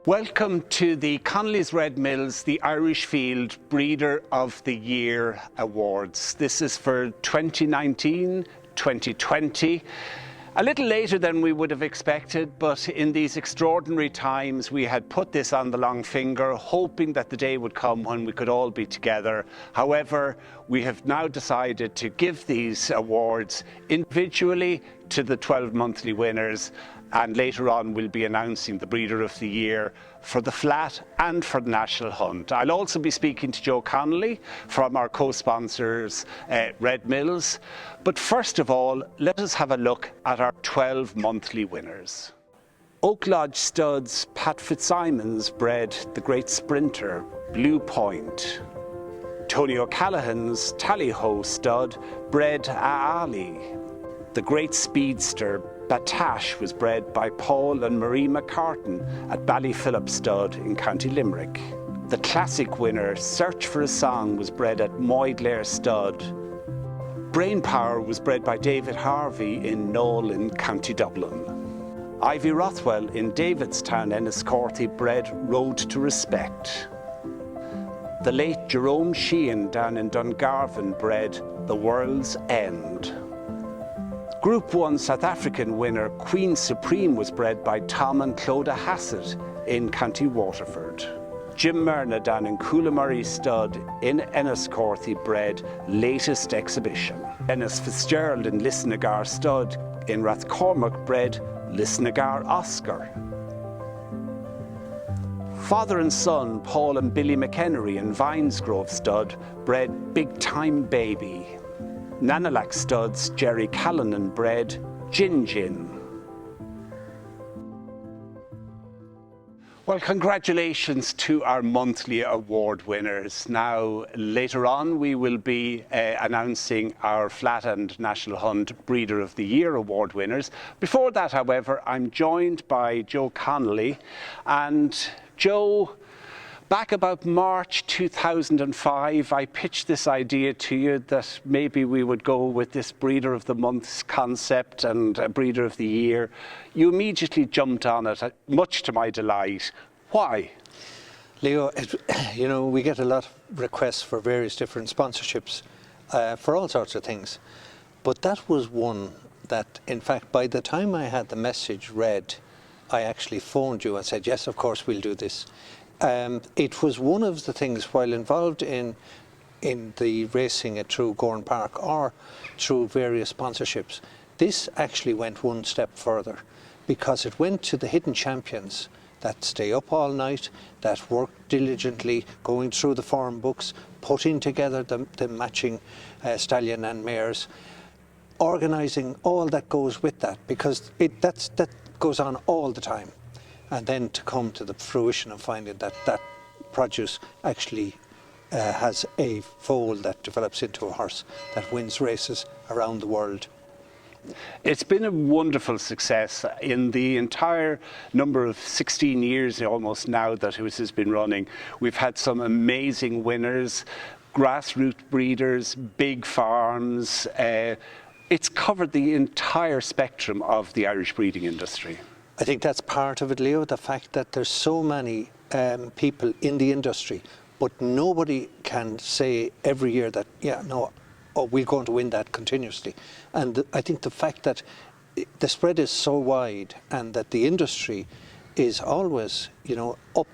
Welcome to the Connolly's Red Mills, the Irish Field Breeder of the Year Awards. This is for 2019-2020. A little later than we would have expected, but in these extraordinary times we had put this on the long finger, hoping that the day would come when we could all be together. However, we have now decided to give these awards individually to the 12 monthly winners, and later on we'll be announcing the Breeder of the Year for the Flat and for the National Hunt. I'll also be speaking to Joe Connolly from our co-sponsors Red Mills. But first of all, let us have a look at our 12 monthly winners. Oak Lodge Studs Pat Fitzsimons bred the Great Sprinter, Blue Point. Tony O'Callaghan's Tally-Ho Stud bred Aali. The Great Speedster Batash was bred by Paul and Marie McCartan at Ballyphillip Stud in County Limerick. The classic winner, Search for a Song, was bred at Moyglare Stud. Brainpower was bred by David Harvey in Knoll in County Dublin. Ivy Rothwell in Davidstown, Enniscorthy, bred Road to Respect. The late Jerome Sheehan down in Dungarvan bred The World's End. Group 1 South African winner Queen Supreme was bred by Tom and Clodagh Hassett in County Waterford. Jim Mernagh down in Coolamurry Stud in Enniscorthy bred Latest Exhibition. Dennis Fitzgerald in Lisnagar Stud in Rathcormac bred Lisnagar Oscar. Father and son Paul and Billy McHenry in Vinesgrove Stud bred Big Time Baby. Nanalac Studs Jerry Callanan bred Gin Gin. Well, congratulations to our monthly award winners. Now, later on, we will be announcing our Flat and National Hunt Breeder of the Year award winners. Before that, however, I'm joined by Joe Connolly. And Joe, back about March 2005, I pitched this idea to you that maybe we would go with this Breeder of the Month's concept and Breeder of the Year. You immediately jumped on it, much to my delight. Why? Leo, we get a lot of requests for various different sponsorships for all sorts of things. But that was one that, in fact, by the time I had the message read, I actually phoned you and said, yes, of course, we'll do this. It was one of the things, while involved in the racing through Gorn Park or through various sponsorships, this actually went one step further, because it went to the hidden champions that stay up all night, that work diligently, going through the form books, putting together the matching stallion and mares, organising all that goes with that, because that goes on all the time. And then to come to the fruition of finding that that produce actually has a foal that develops into a horse that wins races around the world. It's been a wonderful success in the entire number of 16 years almost now that it has been running. We've had some amazing winners, grassroots breeders, big farms. It's covered the entire spectrum of the Irish breeding industry. I think that's part of it, Leo, the fact that there's so many people in the industry, but nobody can say every year that, we're going to win that continuously. And I think the fact that the spread is so wide and that the industry is always, up,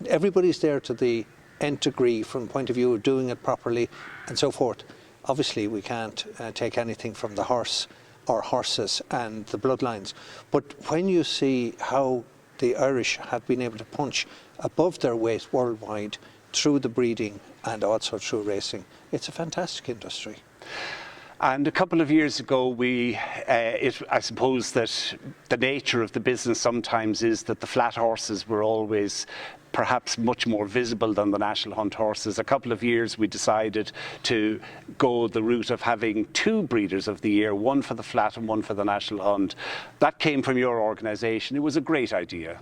everybody's there to the nth degree from the point of view of doing it properly and so forth. Obviously, we can't take anything from the horse or horses and the bloodlines. But when you see how the Irish have been able to punch above their weight worldwide through the breeding and also through racing, it's a fantastic industry. And a couple of years ago, I suppose that the nature of the business sometimes is that the flat horses were always perhaps much more visible than the National Hunt horses. A couple of years we decided to go the route of having two Breeders of the Year, one for the Flat and one for the National Hunt. That came from your organisation. It was a great idea.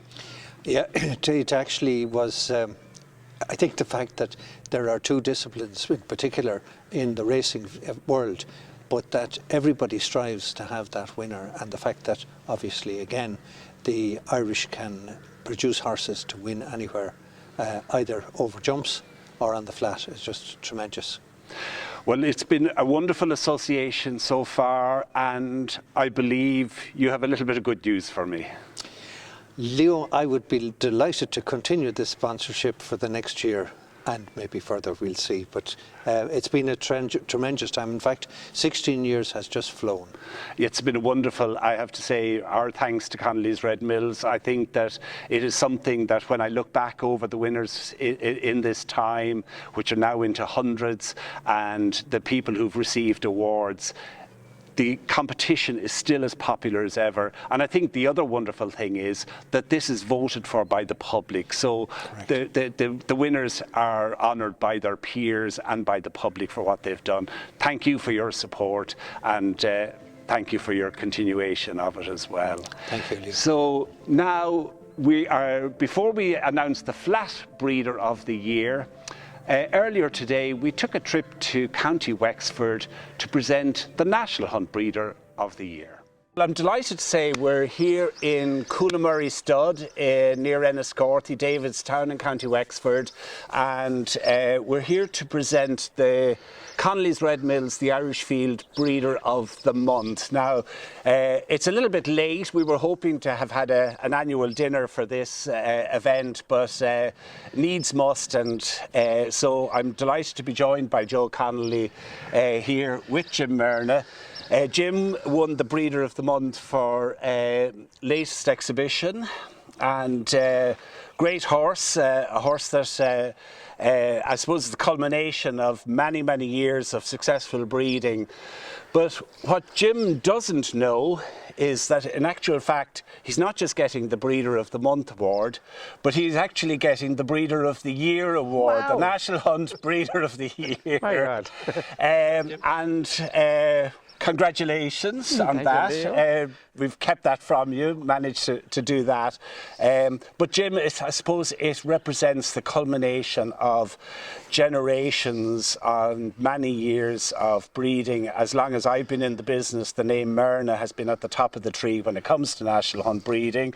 Yeah, it actually was. I think the fact that there are two disciplines in particular in the racing world, but that everybody strives to have that winner, and the fact that obviously again the Irish can produce horses to win anywhere, either over jumps or on the flat, is just tremendous. Well, it's been a wonderful association so far, and I believe you have a little bit of good news for me. Leo, I would be delighted to continue this sponsorship for the next year, and maybe further, we'll see. But it's been a tremendous time. In fact, 16 years has just flown. It's been wonderful. I have to say, our thanks to Connolly's Red Mills. I think that it is something that when I look back over the winners in this time, which are now into hundreds, and the people who've received awards, the competition is still as popular as ever. And I think the other wonderful thing is that this is voted for by the public. So the winners are honoured by their peers and by the public for what they've done. Thank you for your support, and thank you for your continuation of it as well. Thank you, Leo. So now before we announce the flat breeder of the year, earlier today, we took a trip to County Wexford to present the National Hunt Breeder of the Year. I'm delighted to say we're here in Coolamurry Stud near Enniscorthy, Davidstown in County Wexford, and we're here to present the Connolly's Red Mills, the Irish Field Breeder of the Month. Now, it's a little bit late. We were hoping to have had an annual dinner for this event, but needs must, and so I'm delighted to be joined by Joe Connolly here with Jim Mernagh. Jim won the Breeder of the Month for latest exhibition, and great horse, a horse that I suppose is the culmination of many, many years of successful breeding. But what Jim doesn't know is that in actual fact, he's not just getting the Breeder of the Month award, but he's actually getting the Breeder of the Year award, Wow. the National Hunt Breeder of the Year. My God. Congratulations on Thank that. you, Leo. We've kept that from you, managed to do that. But Jim, I suppose it represents the culmination of generations and many years of breeding. As long as I've been in the business, the name Mernagh has been at the top of the tree when it comes to national hunt breeding.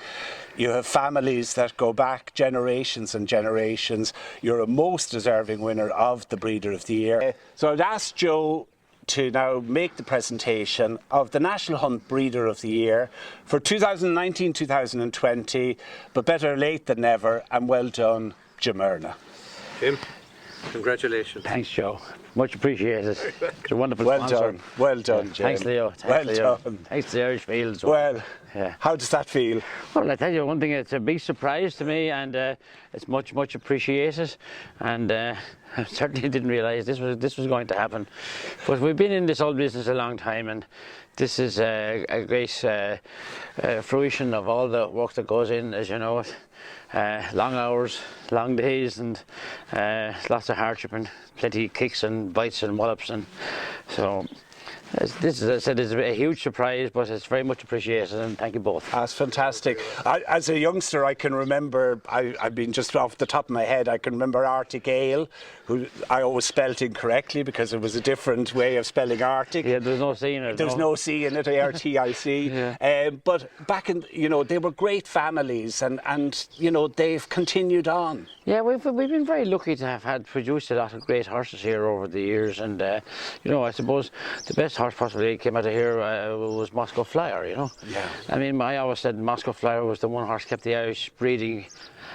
You have families that go back generations and generations. You're a most deserving winner of the Breeder of the Year. So I'd ask Joe to now make the presentation of the National Hunt Breeder of the Year for 2019-2020, but better late than never, and well done, Jim Mernagh. Jim, congratulations. Thanks, Joe. Much appreciated. It's a wonderful Well sponsor. done, well done, Jim. Thanks, Leo. Thanks, Well Leo. done. Thanks to the Irish Fields. Well, yeah. how does that feel? Well, I tell you one thing, it's a big surprise to me, and it's much, much appreciated. And I certainly didn't realise this was going to happen. But we've been in this old business a long time, and this is a great fruition of all the work that goes in, as you know it. Long hours, long days, and lots of hardship, and plenty of kicks and bites and wallops, and so this, as I said, is a huge surprise, but it's very much appreciated, and thank you both. That's fantastic. As a youngster, I can remember, I've been just off the top of my head, I can remember Arctic Ale, who I always spelt incorrectly because it was a different way of spelling Arctic. Yeah, there's no C in it. There's no C in it, ARTIC. Yeah. But back in, they were great families, and they've continued on. Yeah, we've been very lucky to have had produced a lot of great horses here over the years, and I suppose the best horse possibly came out of here was Moscow Flyer. Yeah. I mean, I always said Moscow Flyer was the one horse kept the Irish breeding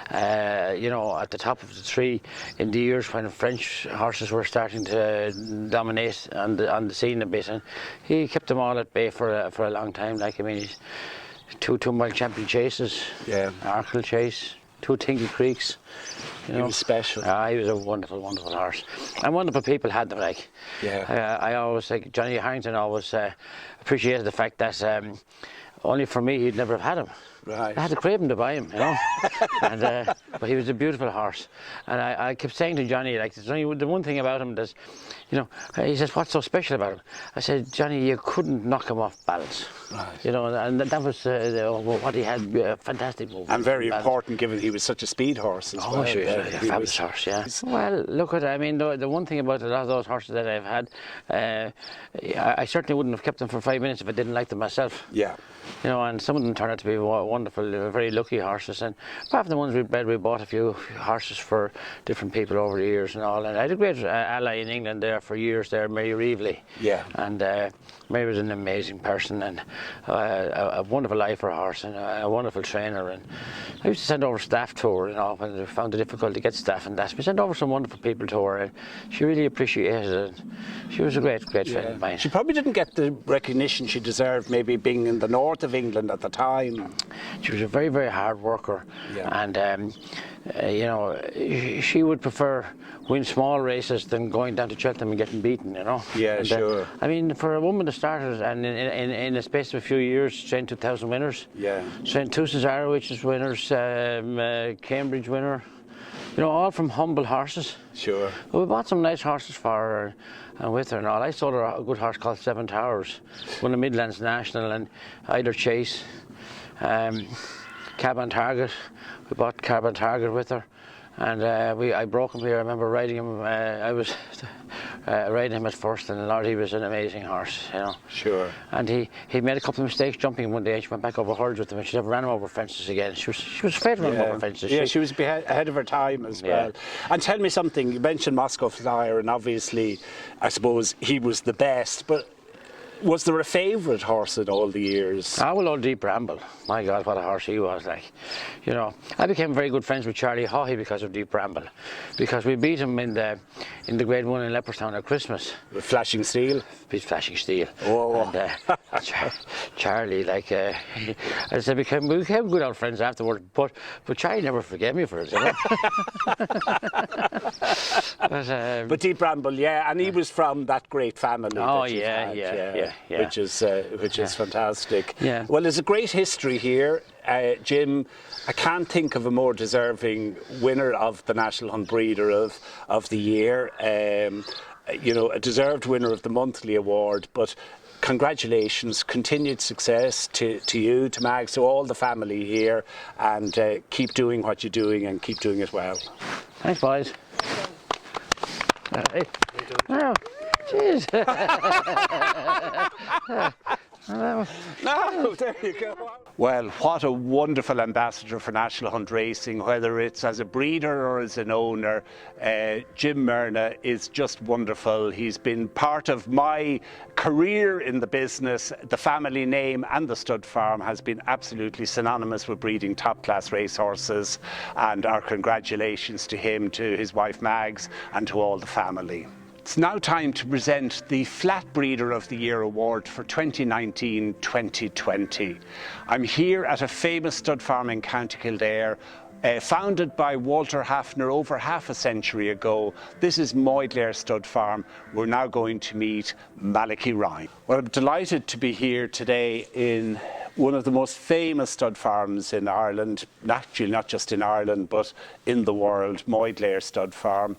at the top of the tree in the years when French horses were starting to dominate on the scene a bit, and he kept them all at bay for a long time. Like, I mean, he's two mile champion chases, Arkle chase, 2 Tingle Creeks. He was special. He was a wonderful, wonderful horse, and wonderful people had them. Like, I always like Johnny Harrington always appreciated the fact that only for me he'd never have had him. Right. I had to crave him to buy him, and, but he was a beautiful horse, and I kept saying to Johnny, like, there's only the one thing about him that's, he says, what's so special about him? I said, Johnny, you couldn't knock him off balance. Right. And that was what he had, fantastic movement. And very important, given he was such a speed horse as well. Oh, sure, a fabulous horse, yeah. Well, look at, I mean, the one thing about a lot of those horses that I've had, I certainly wouldn't have kept them for 5 minutes if I didn't like them myself. Yeah. you know, and some of them turned out to be wonderful, very lucky horses. And apart from the ones we bred, we bought a few horses for different people over the years and all. And I had a great ally in England there for years there, Mary Reevely. Yeah. And Mary was an amazing person and a wonderful eye for a horse and a wonderful trainer. And I used to send over staff to her, you know, when we found it difficult to get staff and that. We sent over some wonderful people to her and she really appreciated it. She was a great friend of mine. She probably didn't get the recognition she deserved, maybe being in the north of England at the time. She was a very, very hard worker, and you know, she would prefer win small races than going down to Cheltenham and getting beaten, you know. Yeah, and, sure. I mean, for a woman to start it, and in the space of a few years, trained 2,000 winners. Yeah. Trained two Cesarewitch's winners, Cambridge winner. You know, all from humble horses. Sure. Well, we bought some nice horses for her and with her and all. I sold her a good horse called Seven Towers, won the Midlands National, and Eider Chase, Cab on Target. We bought Cab on Target with her. And I broke him here. I remember riding him. I was riding him at first, and Lord, he was an amazing horse, you know. Sure. And he made a couple of mistakes jumping him one day. And she went back over hurdles with him, and she never ran him over fences again. She was afraid of running over fences. Yeah, she was ahead of her time as well. And tell me something. You mentioned Moscow Flyer, and obviously, I suppose he was the best, but. Was there a favourite horse in all the years? Ah, well, old Deep Bramble. My God, what a horse he was, like. You know, I became very good friends with Charlie Haughey because of Deep Bramble, because we beat him in the Grade 1 in Leopardstown at Christmas. With Flashing Steel? Beat Flashing Steel. Oh. And Charlie, like, I said, we became good old friends afterwards, but Charlie never forgave me for it, you know. But Deep Bramble, yeah, and he was from that great family. Oh, that yeah. Which is fantastic. Yeah. Well, there's a great history here, Jim. I can't think of a more deserving winner of the National Hunt Breeder of the year. You know, a deserved winner of the monthly award, but. Congratulations, continued success to you, to Mags, to all the family here, and keep doing what you're doing and keep doing it well. Thanks, boys. Hey. Oh, cheers. No, there you go. Well, what a wonderful ambassador for National Hunt Racing, whether it's as a breeder or as an owner. Jim Mernagh is just wonderful. He's been part of my career in the business. The family name and the stud farm has been absolutely synonymous with breeding top-class racehorses, and our congratulations to him, to his wife Mags, and to all the family. It's now time to present the Flat Breeder of the Year award for 2019-2020. I'm here at a famous stud farm in County Kildare, founded by Walter Hafner over half a century ago. This is Moyglare Stud Farm. We're now going to meet Malachy Ryan. Well, I'm delighted to be here today in one of the most famous stud farms in Ireland, actually not just in Ireland, but in the world, Moyglare Stud Farm.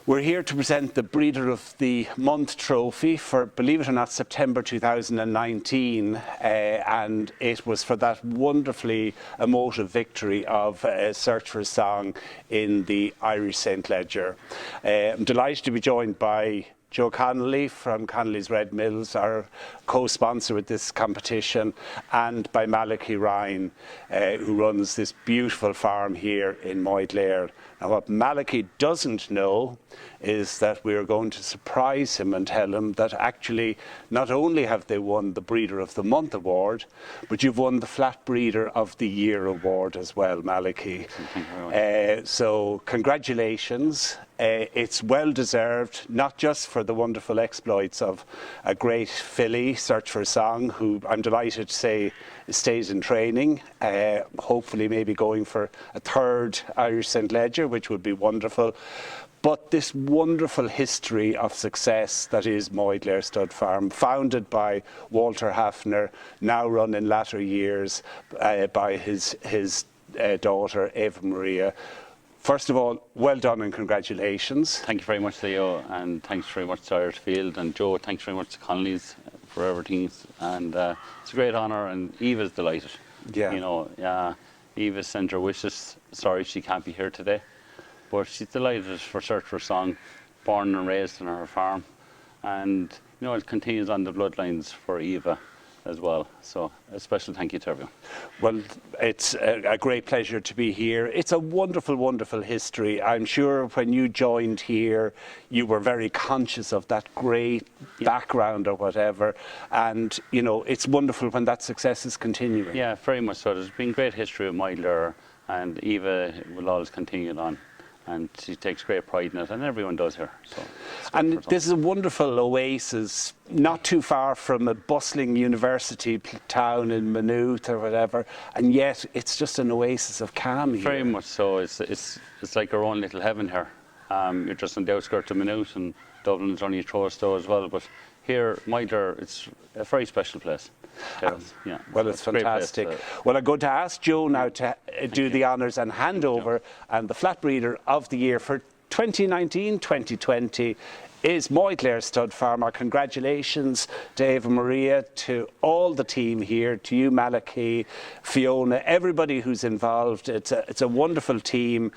We're here to present the Breeder of the Month trophy for, believe it or not, September 2019, and it was for that wonderfully emotive victory of Search for a Song in the Irish St. Leger. I'm delighted to be joined by Joe Connolly from Connolly's Red Mills, our co-sponsor with this competition, and by Malachy Ryan, who runs this beautiful farm here in Moyglare. Now, what Malachy doesn't know is that we're going to surprise him and tell him that actually not only have they won the Breeder of the Month award, but you've won the Flat Breeder of the Year award as well, Malachy. Thank you very much. So congratulations. It's well deserved, not just for the wonderful exploits of a great filly, Search for a Song, who I'm delighted to say stays in training, hopefully maybe going for a third Irish St. Leger, which would be wonderful. But this wonderful history of success that is Moyglare Stud Farm, founded by Walter Hafner, now run in latter years by his daughter, Eva Maria. First of all, well done and congratulations. Thank you very much, Theo, and thanks very much to Irish Field, and Joe, thanks very much to Connolly's for everything. And it's a great honour, and Eva's delighted. Yeah. You know, Eva sent her wishes. Sorry she can't be here today, but she's delighted for Search for a Song, born and raised on her farm. And you know, it continues on the bloodlines for Eva as well. So a special thank you to everyone. Well, it's a great pleasure to be here. It's a wonderful, wonderful history. I'm sure when you joined here, you were very conscious of that great background or whatever. And, you know, it's wonderful when that success is continuing. Yeah, very much so. There's been great history of Moyglare, and Eva will always continue it on. And she takes great pride in it, and everyone does here. So and this is a wonderful oasis, not too far from a bustling university town in Mernagh or whatever, and yet it's just an oasis of calm here. Very much so. It's like our own little heaven here. You're just on the outskirts of Mernagh, and Dublin's only a throw stone as well. But here, Moyglare, it's a very special place. Yeah. Well, it's fantastic. Well, I'm going to ask Joe now to do the honours and hand over, and the flat breeder of the year for 2019-2020 is Moyglare Stud Farm. Our congratulations to Eva Maria, to all the team here, to you, Malachy, Fiona, everybody who's involved. It's a wonderful team.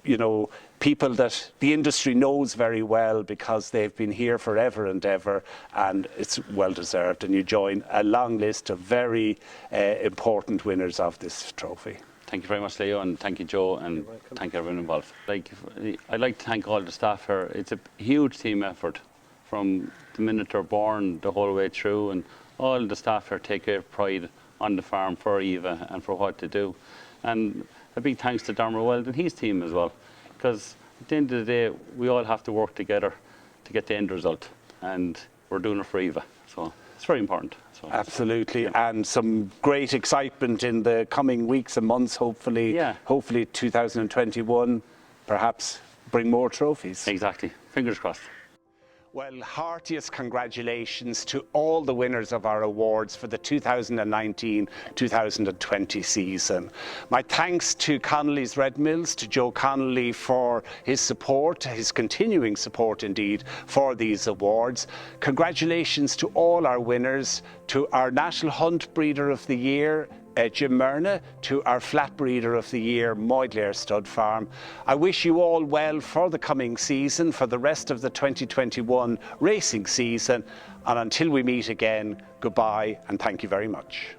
You know, people that the industry knows very well because they've been here forever and ever, and it's well deserved. And you join a long list of very important winners of this trophy. Thank you very much, Leo, and thank you, Joe, and thank everyone involved. I'd like to thank all the staff here. It's a huge team effort from the minute they're born the whole way through, and all the staff here take great pride on the farm for Eva and for what they do. And a big thanks to Dermot Weld and his team as well, because at the end of the day, we all have to work together to get the end result, and we're doing it for Eva, so it's very important. So, absolutely, and some great excitement in the coming weeks and months, hopefully. Hopefully 2021, perhaps bring more trophies. Exactly, fingers crossed. Well, heartiest congratulations to all the winners of our awards for the 2019-2020 season. My thanks to Connolly's Red Mills, to Joe Connolly for his support, his continuing support indeed, for these awards. Congratulations to all our winners, to our National Hunt Breeder of the Year, Jim Mernagh, to our Flat Breeder of the Year, Moyglare Stud Farm. I wish you all well for the coming season, for the rest of the 2021 racing season, and until we meet again, goodbye and thank you very much.